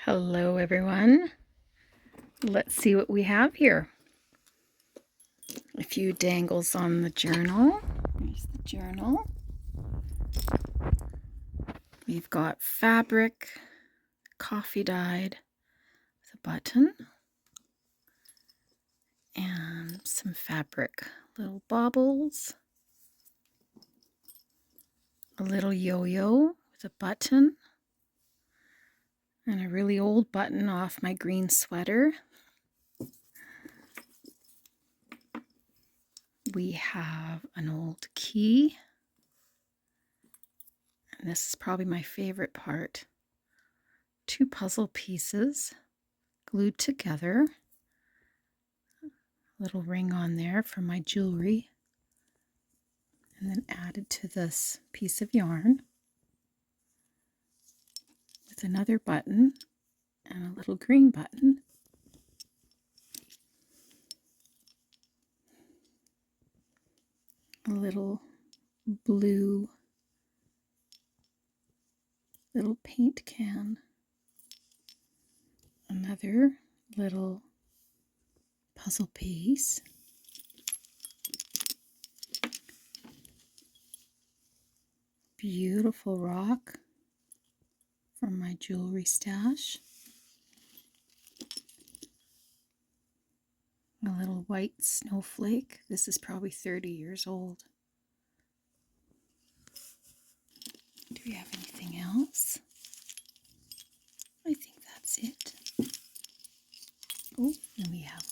Hello everyone. Let's see what we have here. A few dangles on the journal. Here's the journal. We've got fabric, coffee dyed with a button, and some fabric, little baubles, a little yo-yo with a button, and a really old button off my green sweater. We have an old key, and this is probably my favorite part. 2 puzzle pieces glued together. A little ring on there for my jewelry, and then added to this piece of yarn with another button and a little green button. A little blue little paint can. Another little puzzle piece. Beautiful rock from my jewelry stash. A little white snowflake. This is probably 30 years old. Do we have anything else? I think that's it. Oh, and we have